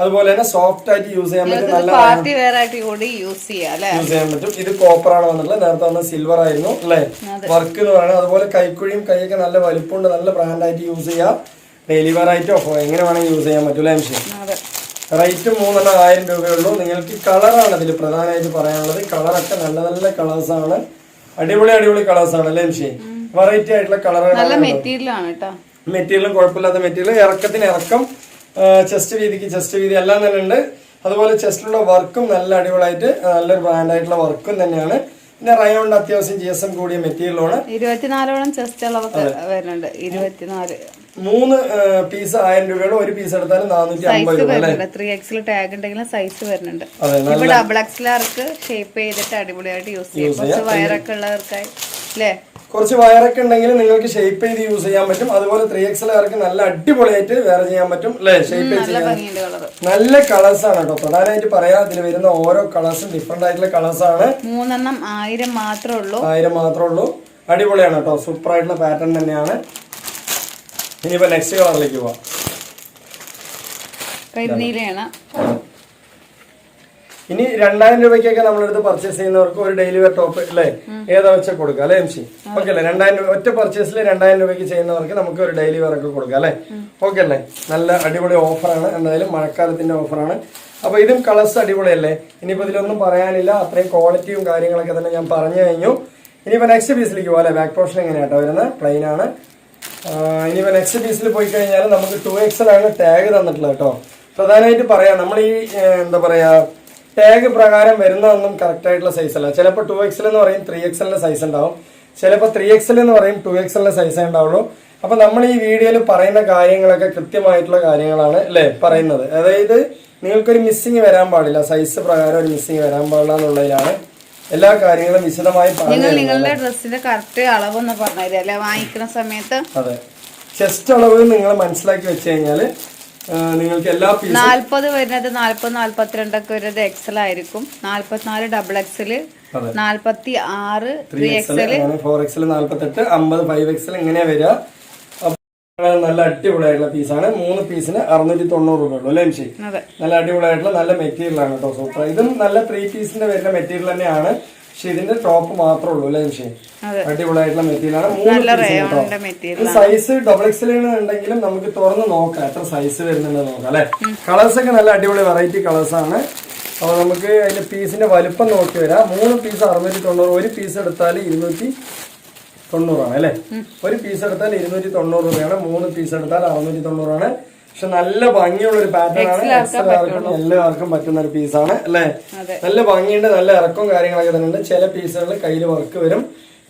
അതുപോലെ തന്നെ സോഫ്റ്റ് ആയിട്ട് യൂസ് ചെയ്യാൻ പറ്റും. നല്ല പാർട്ടി വെയർ ആയിട്ട് കൂടി യൂസ് ചെയ്യാൻ പറ്റും. ഇത് കോപ്പർ ആണ് വന്നിട്ടുള്ളത്. നേരത്തെ വന്ന സിൽവർ ആയിരുന്നു അല്ലേ വർക്ക് എന്ന് പറയുന്നത്. അതുപോലെ കൈക്കുഴിയും കൈയൊക്കെ നല്ല വലിപ്പമുണ്ട്. നല്ല ബ്രാൻഡായിട്ട് യൂസ് ചെയ്യാം. ഡെയിലി വെയർ ആയിട്ടോ എങ്ങനെ വേണമെങ്കിൽ യൂസ് ചെയ്യാൻ പറ്റൂല. റേറ്റ് 1000 രൂപയുള്ളൂ. നിങ്ങൾക്ക് കളറാണ് ഇതിൽ പ്രധാനമായിട്ട് പറയാനുള്ളത്. കളറൊക്കെ നല്ല നല്ല കളേഴ്സ് ആണ്. അടിപൊളി കളേഴ്സ് ആണ് അല്ലേ. വെറൈറ്റി ആയിട്ടുള്ള കളറുകൾ. മെറ്റീരിയലും കുഴപ്പമില്ലാത്ത മെറ്റീരിയൽ. ഇറക്കത്തിന് ഇറക്കം, ചെസ്റ്റ് വീതിക്ക് ചെസ്റ്റ് വീതി എല്ലാം തന്നെ ഉണ്ട്. അതുപോലെ ചെസ്റ്റിലുള്ള വർക്കും നല്ല അടിപൊളിയായിട്ട് നല്ലൊരു ബ്രാൻഡായിട്ടുള്ള വർക്കും തന്നെയാണ്. പിന്നെ റയോണിന്റെ അത്യാവശ്യം GSM കൂടിയ മെറ്റീരിയലാണ്. 24ഓളം ചെസ്റ്റ് അളവ് വരുന്നുണ്ട്. 24 3 പീസ് 1000 രൂപയുള്ള. ഒരു പീസ് എടുത്താലും 450 രൂപ അല്ലേ. 3XL ടാഗ് ഉണ്ടെങ്കിലും സൈസ് വരുന്നുണ്ട്. XXL ആർക്ക് ഷേപ്പ് ചെയ്തിട്ട് അടിപൊളിയായിട്ട് യൂസ് ചെയ്യാം. വയറൊക്കെ ഉള്ളവർക്കായി അല്ലേ. കുറച്ച് വയറൊക്കെ ഉണ്ടെങ്കിൽ നിങ്ങൾക്ക് ഷേപ്പ് ചെയ്ത് യൂസ് ചെയ്യാൻ പറ്റും. അതുപോലെ 3XL ആർക്ക് നല്ല അടിപൊളിയായിട്ട് വേറെ ചെയ്യാൻ പറ്റും അല്ലേ. ഷേപ്പ് ചെയ്ത് ചെയ്യാൻ നല്ല കളേഴ്സ് ആണ് കേട്ടോ. പ്രധാനമായിട്ട് പറയാം, ഇതിൽ വരുന്ന ഓരോ കളേഴ്സും ഡിഫറെന്റ് ആയിട്ടുള്ള കളേഴ്സ് ആണ്. 3 എണ്ണം 1000 മാത്രമേ ഉള്ളൂ. അടിപൊളിയാണ് കേട്ടോ. സൂപ്പർ ആയിട്ടുള്ള പാറ്റേൺ തന്നെയാണ്. ഇനിയിപ്പോ നെക്സ്റ്റ് കളറിലേക്ക് പോവാം. ഇനി 2000 രൂപയ്ക്കൊക്കെ നമ്മളെടുത്ത് പർച്ചേസ് ചെയ്യുന്നവർക്ക് ഒരു ഡെയിലി വെയർ ടോപ്പ് അല്ലേ, ഏതാ വെച്ചാൽ കൊടുക്കാം അല്ലെ MC. ഓക്കെ അല്ലേ. 2000 രൂപ ഒറ്റ പർച്ചേസിൽ 2000 രൂപയ്ക്ക് ചെയ്യുന്നവർക്ക് നമുക്ക് ഒരു ഡെയിലി വെയർ ഒക്കെ കൊടുക്കാം അല്ലെ. ഓക്കെ അല്ലേ. നല്ല അടിപൊളി ഓഫറാണ്. എന്തായാലും മഴക്കാലത്തിന്റെ ഓഫറാണ്. അപ്പൊ ഇതും കളേഴ്സ് അടിപൊളിയല്ലേ. ഇനിയിപ്പോ ഇതിലൊന്നും പറയാനില്ല. അത്രയും ക്വാളിറ്റിയും കാര്യങ്ങളൊക്കെ തന്നെ ഞാൻ പറഞ്ഞു കഴിഞ്ഞു. ഇനിയിപ്പോ നെക്സ്റ്റ് പീസിലേക്ക് പോകാം അല്ലെ. ബാക്ക് പോർഷൻ എങ്ങനെയാട്ടോ വരുന്നത്, പ്ലെയിൻ ആണ്. ഇനിയിപ്പോ നെക്സ്റ്റ് പീസിൽ പോയി കഴിഞ്ഞാൽ നമുക്ക് 2XL ആണ് ടാഗ് തന്നിട്ടുള്ളത് കേട്ടോ. പ്രധാനമായിട്ട് പറയാം, നമ്മൾ ഈ എന്താ പറയാ ടാഗ് പ്രകാരം വരുന്നതൊന്നും കറക്റ്റ് ആയിട്ടുള്ള സൈസ് അല്ല. ചിലപ്പോൾ 2XL എന്ന് പറയും 3XL സൈസ് ഉണ്ടാവും. ചിലപ്പോൾ 3XL എന്ന് പറയും 2XL സൈസേ ഉണ്ടാവുള്ളൂ. അപ്പൊ നമ്മൾ ഈ വീഡിയോയിൽ പറയുന്ന കാര്യങ്ങളൊക്കെ കൃത്യമായിട്ടുള്ള കാര്യങ്ങളാണ് അല്ലെ പറയുന്നത്. അതായത് നിങ്ങൾക്കൊരു മിസ്സിങ് വരാൻ പാടില്ല. സൈസ് പ്രകാരം ഒരു മിസ്സിങ് വരാൻ പാടില്ല എന്നുള്ളതിലാണ് എല്ലാ കാര്യങ്ങളും വിശദമായി നിങ്ങളുടെ ഡ്രസ്സിന്റെ കറക്റ്റ് അളവൊന്ന് പറഞ്ഞുതരാം വാങ്ങിക്കുന്ന സമയത്ത്. അതെ, ചെസ്റ്റ് അളവ് നിങ്ങൾ മനസ്സിലാക്കി വെച്ച് കഴിഞ്ഞാല് നിങ്ങൾക്ക് എല്ലാ 40 വരുന്നത് 40, 42 ഒക്കെ വരുന്നത് XL ആയിരിക്കും. 44 XXL, 46 3XL, 4XL, 48, 50 5XL ഇങ്ങനെ വരിക. നല്ല അടിപൊളിയായിട്ടുള്ള പീസാണ്. 3 പീസിന് 690 രൂപ ഉള്ളൂ അല്ലേ MC. നല്ല അടിപൊളിയായിട്ടുള്ള നല്ല മെറ്റീരിയൽ ആണ് കേട്ടോ. സൂപ്പർ. ഇതും നല്ല 3 പീസിന്റെ വരുന്ന മെറ്റീരിയൽ തന്നെയാണ്. പക്ഷെ ഇതിന്റെ ടോപ്പ് മാത്രമേ ഉള്ളൂ അല്ലേ MC. അടിപൊളിയായിട്ടുള്ള മെറ്റീരിയൽ ആണ്. 3 പീസ് സൈസ് XXL ഉണ്ടെങ്കിലും നമുക്ക് തുറന്ന് നോക്കാം എത്ര സൈസ് വരുന്നുണ്ട് നോക്കാം അല്ലെ. കളേഴ്സ് ഒക്കെ നല്ല അടിപൊളി വെറൈറ്റി കളേഴ്സ് ആണ്. അപ്പൊ നമുക്ക് അതിന്റെ പീസിന്റെ വലുപ്പം നോക്കി വരാം. 3 പീസ് 690. ഒരു പീസ് എടുത്താൽ 290 ആണ് അല്ലെ. ഒരു പീസ് എടുത്താൽ 290 രൂപയാണ്. 3 പീസ് എടുത്താൽ 690 ആണ്. പക്ഷെ നല്ല ഭംഗിയുള്ള ഒരു പാറ്റേൺ ആണ്. എല്ലാവർക്കും പറ്റുന്ന ഒരു പീസാണ് അല്ലെ. നല്ല ഭംഗിയുണ്ട്, നല്ല ഇറക്കവും കാര്യങ്ങളൊക്കെ തന്നെ ഉണ്ട്. ചില പീസുകളിൽ കയ്യിൽ വർക്ക് വരും.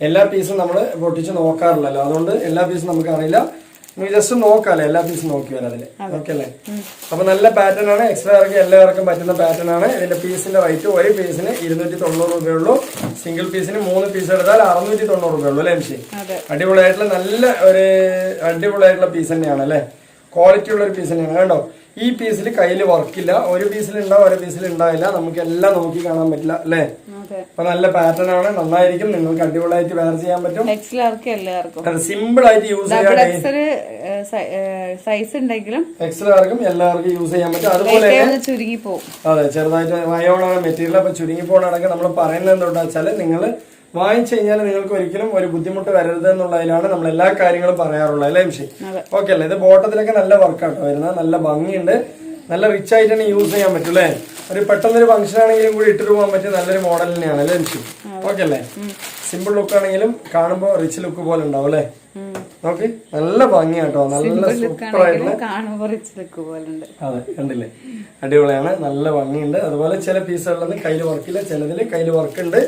എല്ലാ പീസും നമ്മൾ പൊട്ടിച്ച് നോക്കാറില്ലല്ലോ, അതുകൊണ്ട് എല്ലാ പീസും നമുക്ക് അറിയില്ല. ജസ്റ്റ് നോക്കാല്ലേ, എല്ലാ പീസും നോക്കി വരാം അതില്. ഓക്കെ അല്ലേ. അപ്പൊ നല്ല പാറ്റേൺ ആണ്, എക്സ്ട്രാർക്ക് എല്ലാവർക്കും പറ്റുന്ന പാറ്റേൺ ആണ്. ഇതിന്റെ പീസിന്റെ റേറ്റ് ഒരു പീസിന് 290 രൂപയുള്ളൂ. സിംഗിൾ പീസിന് 3 പീസ് എടുത്താൽ 690 രൂപയുള്ളൂ അല്ലേ എംസി. അടിപൊളിയായിട്ടുള്ള നല്ല ഒരു അടിപൊളിയായിട്ടുള്ള പീസ് തന്നെയാണ് അല്ലെ. ക്വാളിറ്റി ഉള്ള ഒരു പീസ് തന്നെയാണ്. കണ്ടോ, ഈ പീസിൽ കയ്യിൽ വർക്കില്ല. ഒരു പീസിൽ ഉണ്ടാവും, ഒരു പീസിൽ ഉണ്ടാവില്ല. നമുക്ക് എല്ലാം നോക്കി കാണാൻ പറ്റില്ല അല്ലേ. അപ്പൊ നല്ല പാറ്റേൺ ആണ്, നന്നായിരിക്കും. നിങ്ങൾക്ക് അടിപൊളിയായിട്ട് വെയർ ചെയ്യാൻ പറ്റും. സിമ്പിൾ ആയിട്ട് യൂസ് ചെയ്യാൻ സൈസ് ഉണ്ടെങ്കിലും എക്സലാർക്കും എല്ലാവർക്കും യൂസ് ചെയ്യാൻ പറ്റും. അതുപോലെ ചുരുങ്ങി പോകും. അതെ, ചെറുതായിട്ട് വയോണാണ് മെറ്റീരിയൽ. അപ്പൊ ചുരുങ്ങി പോകണതൊക്കെ നമ്മൾ പറയുന്നത് എന്താ വെച്ചാൽ, നിങ്ങൾ വാങ്ങിച്ചു കഴിഞ്ഞാൽ നിങ്ങൾക്ക് ഒരിക്കലും ഒരു ബുദ്ധിമുട്ട് വരരുത് എന്നുള്ളതിലാണ് നമ്മൾ എല്ലാ കാര്യങ്ങളും പറയാറുള്ളത് അല്ലേ എംഷി. ഓക്കെ അല്ലേ. ഇത് ബോട്ടത്തിലൊക്കെ നല്ല വർക്കാട്ടോ വരുന്നത്, നല്ല ഭംഗിയുണ്ട്, നല്ല റിച്ച് ആയിട്ട് തന്നെ യൂസ് ചെയ്യാൻ പറ്റും അല്ലേ. ഒരു പെട്ടെന്നൊരു ഫംഗ്ഷൻ ആണെങ്കിലും കൂടി ഇട്ടിട്ട് പോകാൻ പറ്റിയ നല്ലൊരു മോഡൽ തന്നെയാണ് അല്ലേ എംഷി. ഓക്കെ അല്ലേ. സിമ്പിൾ ലുക്ക് ആണെങ്കിലും കാണുമ്പോൾ റിച്ച് ലുക്ക് പോലെ ഉണ്ടാവും അല്ലേ. നോക്ക്, നല്ല ഭംഗിയാട്ടോ, നല്ല സൂപ്പർ ആയിട്ടുള്ള. അതെ, കണ്ടില്ലേ, അടിപൊളിയാണ്, നല്ല ഭംഗിയുണ്ട്. അതുപോലെ ചില പീസുകളിലൊന്നും കയ്യിൽ വർക്കില്ല, ചിലതിൽ കയ്യിൽ വർക്ക് ഉണ്ട്.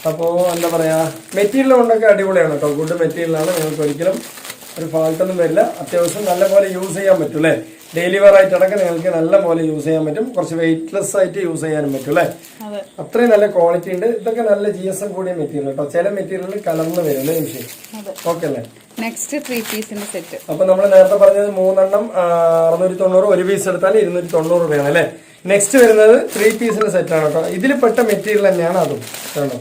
അപ്പോൾ എന്താ പറയാ, മെറ്റീരിയൽ കൊണ്ടൊക്കെ അടിപൊളിയാണ് കേട്ടോ. ഗുഡ് മെറ്റീരിയലാണ്, നിങ്ങൾക്ക് ഒരിക്കലും ഒരു ഫാൾട്ടൊന്നും വരില്ല. അത്യാവശ്യം നല്ല പോലെ യൂസ് ചെയ്യാൻ പറ്റും അല്ലേ. ഡെയിലി വെയർ ആയിട്ടടക്കം നിങ്ങൾക്ക് നല്ല പോലെ യൂസ് ചെയ്യാൻ പറ്റും. കുറച്ച് വെയിറ്റ്ലെസ് ആയിട്ട് യൂസ് ചെയ്യാനും പറ്റും അല്ലേ. അത്രയും നല്ല ക്വാളിറ്റി ഉണ്ട്. ഇതൊക്കെ നല്ല GSM കൂടിയ മെറ്റീരിയൽ കേട്ടോ. ചില മെറ്റീരിയൽ കലർന്ന് വരും അല്ലേ മെഷീൻ. ഓക്കെ അല്ലേ. നെക്സ്റ്റ് 3 പീസിന്റെ സെറ്റ്. അപ്പൊ നമ്മൾ നേരത്തെ പറഞ്ഞത് 3 എണ്ണം 690, ഒരു പീസ് എടുത്താൽ 290 രൂപയാണ് അല്ലേ. നെക്സ്റ്റ് വരുന്നത് 3 പീസിന്റെ സെറ്റ് ആണ് കേട്ടോ. ഇതിൽ പെട്ട മെറ്റീരിയൽ തന്നെയാണ് അതും കേട്ടോ.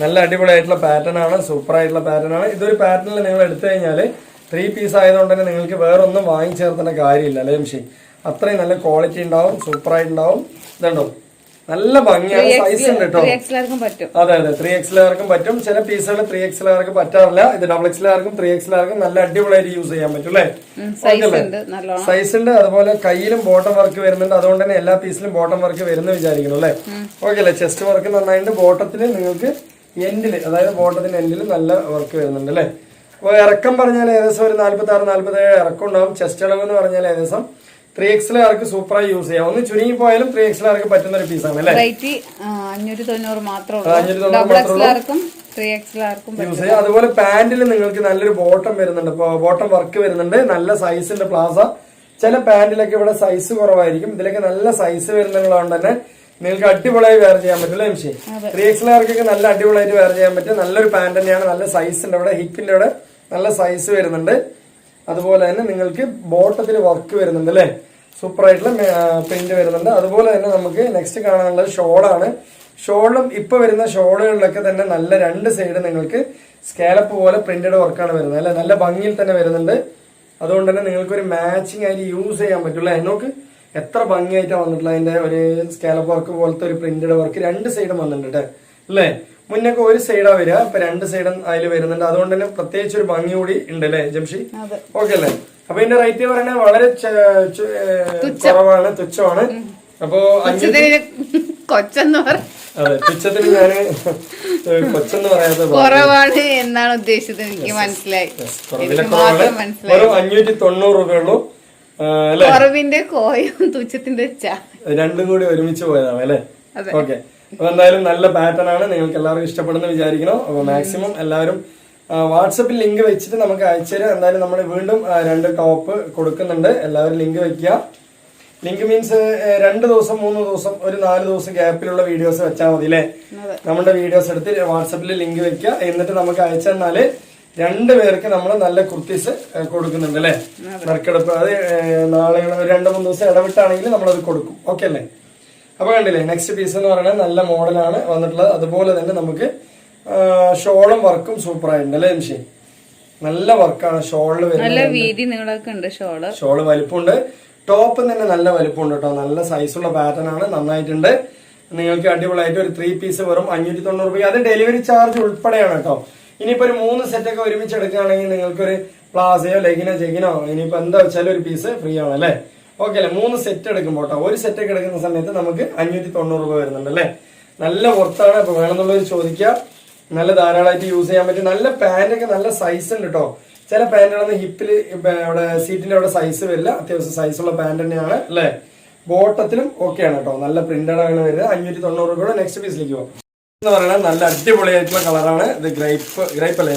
നല്ല അടിപൊളിയായിട്ടുള്ള പാറ്റേൺ ആണ്, സൂപ്പർ ആയിട്ടുള്ള പാറ്റേൺ ആണ്. ഇതൊരു പാറ്റേണിൽ നിങ്ങൾ എടുത്തു കഴിഞ്ഞാൽ 3 പീസ് ആയതുകൊണ്ട് തന്നെ നിങ്ങൾക്ക് വേറൊന്നും വാങ്ങിച്ചേർത്തേണ്ട കാര്യമില്ല അല്ലേ എംഷി. അത്രയും നല്ല ക്വാളിറ്റി ഉണ്ടാവും, സൂപ്പർ ആയിട്ടുണ്ടാവും. ഇതുണ്ടോ, നല്ല ഭംഗിയാണ്. സൈസ് ഉണ്ട് കേട്ടോ. അതെ അതെ, 3XLകാർക്കും പറ്റും. ചില പീസുകൾ 3XLകാർക്ക് പറ്റാറില്ല. ഇത് XXLകാർക്കും 3XLകാർക്കും നല്ല അടിപൊളിയായിട്ട് യൂസ് ചെയ്യാൻ പറ്റും അല്ലേ. സൈസ് ഉണ്ട്. അതുപോലെ കയ്യിലും ബോട്ടം വർക്ക് വരുന്നുണ്ട്. അതുകൊണ്ട് തന്നെ എല്ലാ പീസിലും ബോട്ടം വർക്ക് വരുന്ന വിചാരിക്കണം അല്ലേ. ഓക്കെ അല്ലേ. ചെസ്റ്റ് വർക്ക് നന്നായിട്ട് ബോട്ടത്തിൽ നിങ്ങൾക്ക് എൻഡില്, അതായത് ബോട്ടത്തിന്റെ എൻഡിൽ നല്ല വർക്ക് വരുന്നുണ്ട് അല്ലേ. അപ്പോൾ ഇറക്കം പറഞ്ഞാൽ ഏകദേശം ഒരു 46-47 ഇറക്കം ഉണ്ടാവും. ചെസ്റ്റ് അളവ് എന്ന് പറഞ്ഞാൽ ഏകദേശം 3XLകാർക്ക് സൂപ്പറായി യൂസ് ചെയ്യാം. ഒന്ന് ചുരുങ്ങി പോയാലും 3XLകാർക്ക് പറ്റുന്ന ഒരു പീസാണ് അല്ലേ. 590 മാത്രമേ യൂസ് ചെയ്യാം. അതുപോലെ പാന്റിൽ നിങ്ങൾക്ക് നല്ലൊരു ബോട്ടം വരുന്നുണ്ട്, ബോട്ടം വർക്ക് വരുന്നുണ്ട്. നല്ല സൈസിന്റെ പ്ലാസ. ചില പാന്റിലൊക്കെ ഇവിടെ സൈസ് കുറവായിരിക്കും, ഇതിലൊക്കെ നല്ല സൈസ് വരുന്നതുകൊണ്ട് തന്നെ നിങ്ങൾക്ക് അടിപൊളിയായി വെയർ ചെയ്യാൻ പറ്റും അല്ലേ എംഷി. 3XLകാർക്കൊക്കെ നല്ല അടിപൊളിയായിട്ട് വെയർ ചെയ്യാൻ പറ്റും. നല്ലൊരു പാന്റ് തന്നെയാണ്. നല്ല സൈസിന്റെ അവിടെ ഹിപ്പിന്റെ അവിടെ നല്ല സൈസ് വരുന്നുണ്ട്. അതുപോലെ തന്നെ നിങ്ങൾക്ക് ബോട്ടത്തിൽ വർക്ക് വരുന്നുണ്ട് അല്ലേ. സൂപ്പർ ആയിട്ടുള്ള പ്രിന്റ് വരുന്നുണ്ട്. അതുപോലെ തന്നെ നമുക്ക് നെക്സ്റ്റ് കാണാനുള്ളത് ഷോളാണ്. ഷോളും ഇപ്പൊ വരുന്ന ഷോളുകളിലൊക്കെ തന്നെ നല്ല 2 സൈഡ് നിങ്ങൾക്ക് സ്കാലപ്പ് പോലെ പ്രിന്റഡ് വർക്കാണ് വരുന്നത് അല്ലെ. നല്ല ഭംഗിയിൽ തന്നെ വരുന്നുണ്ട്. അതുകൊണ്ട് തന്നെ നിങ്ങൾക്ക് ഒരു മാച്ചിങ് ആയിട്ട് യൂസ് ചെയ്യാൻ പറ്റും അല്ലെ. നോക്ക് എത്ര ഭംഗിയായിട്ടാണ് വന്നിട്ടുള്ള അതിന്റെ ഒരു സ്കാലപ്പ് വർക്ക് പോലത്തെ ഒരു പ്രിന്റഡ് വർക്ക് 2 സൈഡും വന്നിട്ടുണ്ട് അല്ലേ. മുന്നൊക്കെ ഒരു സൈഡാ വരിക, ഇപ്പൊ 2 സൈഡും അതിൽ വരുന്നുണ്ട്. അതുകൊണ്ട് തന്നെ പ്രത്യേകിച്ച് ഒരു ഭംഗി കൂടി ഉണ്ട് അല്ലേ ജംഷി. ഓക്കെ അല്ലേ. അപ്പൊ ഇതിന്റെ റേറ്റ് പറയുന്നത് വളരെ കുറവാണ്, തുച്ഛമാണ്. അപ്പൊ അതെ, തുച്ഛത്തിന് ഞാന് കൊച്ചെന്ന് പറയാതെ കുറവാണ് എന്നാണ് ഉദ്ദേശിച്ചത്. എനിക്ക് മനസ്സിലായി. വെറും 590 രൂപയുള്ളൂ. കുറവിന്റെ കോയും തുച്ഛത്തിന്റെ രണ്ടും കൂടി ഒരുമിച്ച് പോയതാണ് അല്ലെ. ഓക്കെ. അപ്പൊ എന്തായാലും നല്ല പാറ്റേൺ ആണ്, നിങ്ങൾക്ക് എല്ലാവർക്കും ഇഷ്ടപ്പെടുന്ന വിചാരിക്കണം. അപ്പൊ മാക്സിമം എല്ലാവരും വാട്സപ്പിൽ ലിങ്ക് വെച്ചിട്ട് നമുക്ക് അയച്ചുതരാം. എന്തായാലും നമ്മൾ വീണ്ടും 2 ടോപ്പ് കൊടുക്കുന്നുണ്ട്. എല്ലാവരും ലിങ്ക് വെക്കുക. ലിങ്ക് മീൻസ് 2 ദിവസം 3 ദിവസം ഒരു 4 ദിവസം ഗ്യാപ്പിലുള്ള വീഡിയോസ് വെച്ചാൽ മതി അല്ലേ. നമ്മുടെ വീഡിയോസ് എടുത്ത് വാട്സപ്പിൽ ലിങ്ക് വെക്കുക. എന്നിട്ട് നമുക്ക് അയച്ചു തന്നാല് 2 പേർക്ക് നമ്മൾ നല്ല കുർത്തീസ് കൊടുക്കുന്നുണ്ട് അല്ലെ. നറുക്കെടുപ്പ് അത് നാളെ 2-3 ദിവസം ഇടവിട്ടാണെങ്കിൽ നമ്മളത് കൊടുക്കും. ഓക്കെ അല്ലേ. അപ്പൊ കണ്ടില്ലേ, നെക്സ്റ്റ് പീസ് എന്ന് പറയുന്നത് നല്ല മോഡലാണ് വന്നിട്ടുള്ളത്. അതുപോലെ തന്നെ നമുക്ക് ഷോളും വർക്കും സൂപ്പർ ആയിട്ടുണ്ട് അല്ലേ എംഷി. നല്ല വർക്കാണ് ഷോളിൽ വരുന്നത്. ഷോള് വലിപ്പമുണ്ട്. ടോപ്പ് തന്നെ നല്ല വലിപ്പമുണ്ട് കേട്ടോ. നല്ല സൈസുള്ള പാറ്റേൺ ആണ്, നന്നായിട്ടുണ്ട്. നിങ്ങൾക്ക് അടിപൊളിയായിട്ട് ഒരു 3 പീസ് വെറും 590 രൂപ. അത് ഡെലിവറി ചാർജ് ഉൾപ്പെടെയാണ് കേട്ടോ. ഇനിയിപ്പോ ഒരു 3 സെറ്റൊക്കെ ഒരുമിച്ച് എടുക്കുകയാണെങ്കിൽ നിങ്ങൾക്കൊരു പ്ലാസയോ ലെഗിനോ ജെഗിനോ ഇനിയിപ്പോ എന്താ വെച്ചാലും ഒരു പീസ് ഫ്രീ ആണ് അല്ലേ. ഓക്കെ അല്ലേ. 3 സെറ്റ് എടുക്കുമ്പോൾ കേട്ടോ. ഒരു സെറ്റ് ഒക്കെ എടുക്കുന്ന സമയത്ത് നമുക്ക് 590 രൂപ വരുന്നുണ്ട് അല്ലേ. നല്ല പുറത്താണ്. അപ്പൊ വേണമെന്നുള്ളവർ ചോദിക്കുക. നല്ല ധാരാളമായിട്ട് യൂസ് ചെയ്യാൻ പറ്റും. നല്ല പാന്റൊക്കെ നല്ല സൈസ് ഉണ്ട് കേട്ടോ. ചില പാന്റുകളൊന്നും ഹിപ്പില് അവിടെ സീറ്റിന്റെ അവിടെ സൈസ് വരില്ല. അത്യാവശ്യം സൈസുള്ള പാന്റ് തന്നെയാണ് അല്ലെ. ബോട്ടത്തിലും ഓക്കെയാണ് കേട്ടോ. നല്ല പ്രിന്റഡ് ആണ് വരുന്നത്. 590 രൂപയുടെ. നെക്സ്റ്റ് പീസിലേക്ക് പോകും എന്ന് പറയുന്നത് നല്ല അടിപൊളിയായിട്ടുള്ള കളറാണ്. ഇത് ഗ്രേപ്പ് അല്ലേ,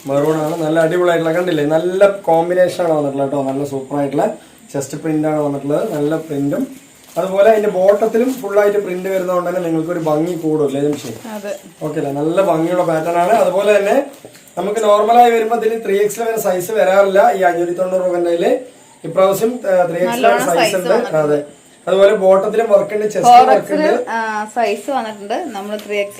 മെറൂൺ ആണ്. നല്ല അടിപൊളിയായിട്ടുള്ള കണ്ടില്ലേ, നല്ല കോമ്പിനേഷൻ ആണ് വന്നിട്ടുള്ളത് കേട്ടോ. നല്ല സൂപ്പർ ആയിട്ടുള്ള ചെസ്റ്റ് പ്രിന്റ് ആണ് വന്നിട്ടുള്ളത്. നല്ല പ്രിന്റും അതുപോലെ അതിന്റെ ബോട്ടത്തിലും ഫുള്ളായിട്ട് പ്രിന്റ് വരുന്നതുകൊണ്ട് തന്നെ നിങ്ങൾക്ക് ഒരു ഭംഗി കൂടും. ജംഷി ഓക്കെ അല്ലേ, നല്ല ഭംഗിയുള്ള പാറ്റേൺ ആണ്. അതുപോലെ തന്നെ നമുക്ക് നോർമലായി വരുമ്പോൾ ഇതിൽ 3X വരെ സൈസ് വരാറില്ല. ഈ 590 രൂപന്റെ ഇപ്രാവശ്യം 3X സൈസ് ഉണ്ട്. അതെ, അതുപോലെ ബോട്ടത്തിലും വർക്ക് ഉണ്ട്, ചെസ്റ്റ് വർക്ക് ഉണ്ട്. സൈസ് വന്നിട്ടുണ്ട്. നമ്മൾ 3X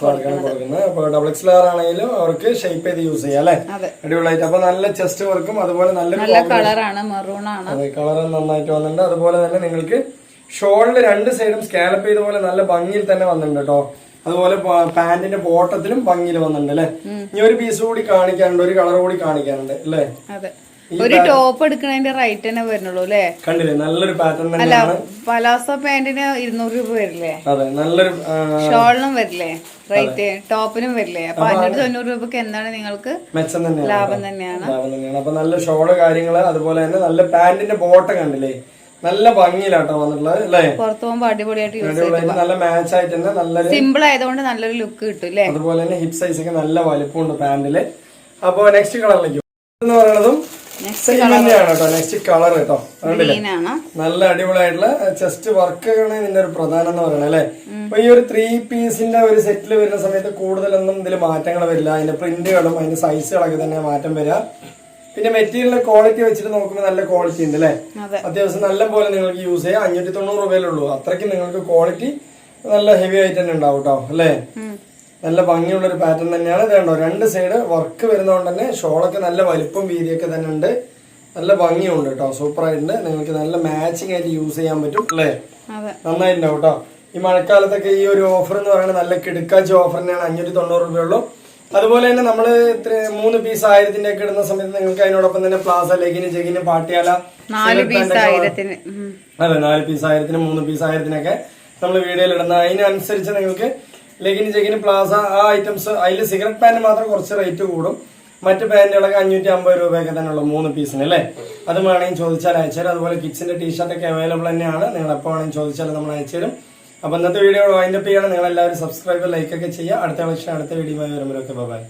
കൊടുക്കുന്നത്. അപ്പൊ XXL ആണെങ്കിലും അവർക്ക് ഷേപ്പ് ചെയ്ത് യൂസ് ചെയ്യാം അല്ലെ, അടിപൊളിയായിട്ട്. അപ്പൊ നല്ല ചെസ്റ്റ് വർക്കും അതുപോലെ നല്ല കളറാണ്, മെറൂൺ ആണ്. അതെ, കളർ നന്നായിട്ട് വന്നിട്ടുണ്ട്. അതുപോലെ തന്നെ നിങ്ങൾക്ക് ഷോളില് രണ്ട് സൈഡും സ്കാലപ്പ് ചെയ്ത പോലെ നല്ല ഭംഗിയിൽ തന്നെ വന്നിട്ടുണ്ട് കേട്ടോ. അതുപോലെ പാന്റിന്റെ ബോട്ടത്തിലും ഭംഗിയിൽ വന്നിട്ടുണ്ട് അല്ലെ. ഇനി ഒരു പീസ് കൂടി കാണിക്കാനുണ്ട്, ഒരു കളർ കൂടി കാണിക്കാനുണ്ട് അല്ലേ. ഒരു ടോപ്പ് എടുക്കണതിന്റെ റേറ്റ് തന്നെ വരുന്നുള്ളൂ അല്ലേ. കണ്ടില്ലേ, നല്ലൊരു പാറ്റേൺ തന്നെയാണ്. പലാസോ പാന്റിന് 200 രൂപ വരില്ലേ. അതെ, നല്ലൊരു ഷോളിനും വരില്ലേ റേറ്റ്, ടോപ്പിനും വരില്ലേ. അപ്പൊ 590 രൂപക്ക് എന്താണ് നിങ്ങൾക്ക് മെച്ചം തന്നെയാണ്, ലാഭം തന്നെയാണ്. അപ്പൊ നല്ല ഷോള് കാര്യങ്ങള് അതുപോലെ തന്നെ നല്ല പാന്റിന്റെ ബോട്ടം കണ്ടില്ലേ, നല്ല ഭംഗിയിലാട്ടോ വന്നിട്ടുള്ളത് അല്ലേ. പുറത്തു പോകുമ്പോ അടിപൊളിയായിട്ട് നല്ല മാച്ച് ആയിട്ട് തന്നെ നല്ല സിമ്പിൾ ആയതുകൊണ്ട് നല്ലൊരു ലുക്ക് കിട്ടും അല്ലേ. അതുപോലെ തന്നെ ഹിപ്പ് സൈസ് ഒക്കെ നല്ല വലിപ്പമുണ്ട് പാന്റില്. അപ്പൊ നെക്സ്റ്റ് കളറിലേക്ക് എന്ന് പറയുന്നതും തന്നെയാണ് കേട്ടോ. നെക്സ്റ്റ് കളർ കേട്ടോ, നല്ല അടിപൊളിയായിട്ടുള്ള ചെസ്റ്റ് വർക്കാണ് ഇതിന്റെ ഒരു പ്രധാനം എന്ന് പറയുന്നത് അല്ലെ. അപ്പൊ ഈ ഒരു 3 പീസിന്റെ ഒരു സെറ്റിൽ വരുന്ന സമയത്ത് കൂടുതലൊന്നും ഇതിൽ മാറ്റങ്ങൾ വരില്ല. അതിന്റെ പ്രിന്റുകളും അതിന്റെ സൈസുകളൊക്കെ തന്നെ മാറ്റം വരിക. പിന്നെ മെറ്റീരിയലിന്റെ ക്വാളിറ്റി വെച്ചിട്ട് നോക്കുമ്പോൾ നല്ല ക്വാളിറ്റി ഉണ്ട് അല്ലെ. അത്യാവശ്യം നല്ല പോലെ നിങ്ങൾക്ക് യൂസ് ചെയ്യാം. 590 രൂപയിലുള്ളൂ. അത്രയ്ക്ക് നിങ്ങൾക്ക് ക്വാളിറ്റി നല്ല ഹെവി ആയിട്ട് തന്നെ ഉണ്ടാവും കേട്ടോ അല്ലെ. നല്ല ഭംഗിയുള്ള ഒരു പാറ്റേൺ തന്നെയാണ്. ഇത് കണ്ടോ, രണ്ട് സൈഡ് വർക്ക് വരുന്നതുകൊണ്ട് തന്നെ ഷോളൊക്കെ നല്ല വലിപ്പം വീതിയൊക്കെ തന്നെ ഉണ്ട്. നല്ല ഭംഗിയുണ്ട് കേട്ടോ, സൂപ്പർ ആയിട്ടുണ്ട്. നിങ്ങൾക്ക് നല്ല മാച്ചിങ് ആയിട്ട് യൂസ് ചെയ്യാൻ പറ്റും അല്ലേ. നന്നായിട്ടുണ്ടാവും കേട്ടോ. ഈ മഴക്കാലത്തൊക്കെ ഈ ഒരു ഓഫർ എന്ന് പറയുന്നത് നല്ല കിടുക്കാച്ച ഓഫർ തന്നെയാണ്. 590 രൂപയുള്ളൂ. അതുപോലെ തന്നെ നമ്മള് 3 പീസ് 1000 ഒക്കെ ഇടുന്ന സമയത്ത് നിങ്ങൾക്ക് അതിനോടൊപ്പം തന്നെ പ്ലാസ, ലെഗിന്, ചെഗിന്, പാട്ടിയാല, 4 പീസ് 1000 അതെ 4 പീസ് 1000, 3 പീസ് 1000 നമ്മൾ വീഡിയോയിൽ ഇടുന്ന അതിനനുസരിച്ച് നിങ്ങൾക്ക് ലെഗിന്, ചെഗിന്, പ്ലാസ ആ ഐറ്റംസ്. അതിൽ സിഗരറ്റ് പാന്റ് മാത്രം കുറച്ച് റേറ്റ് കൂടും. മറ്റു പാന്റുകളൊക്കെ 550 രൂപയൊക്കെ തന്നെ ഉള്ളു 3 പീസിന് അല്ലേ. അത് വേണമെങ്കിൽ ചോദിച്ചാൽ അയച്ചുതരും. അതുപോലെ കിഡ്സിന്റെ ടീഷർട്ട് ഒക്കെ അവൈലബിൾ തന്നെയാണ്. നിങ്ങൾ എപ്പോൾ വേണമെങ്കിൽ ചോദിച്ചാൽ നമ്മൾ അയച്ചുതരും. അപ്പൊ ഇന്നത്തെ വീഡിയോ വൈൻഡപ്പ് ചെയ്യണം. നിങ്ങൾ എല്ലാവരും സബ്സ്ക്രൈബ്, ലൈക്ക് ഒക്കെ ചെയ്യുക. അടുത്ത വീഡിയോ വരുമ്പോഴൊക്കെ ബൈ.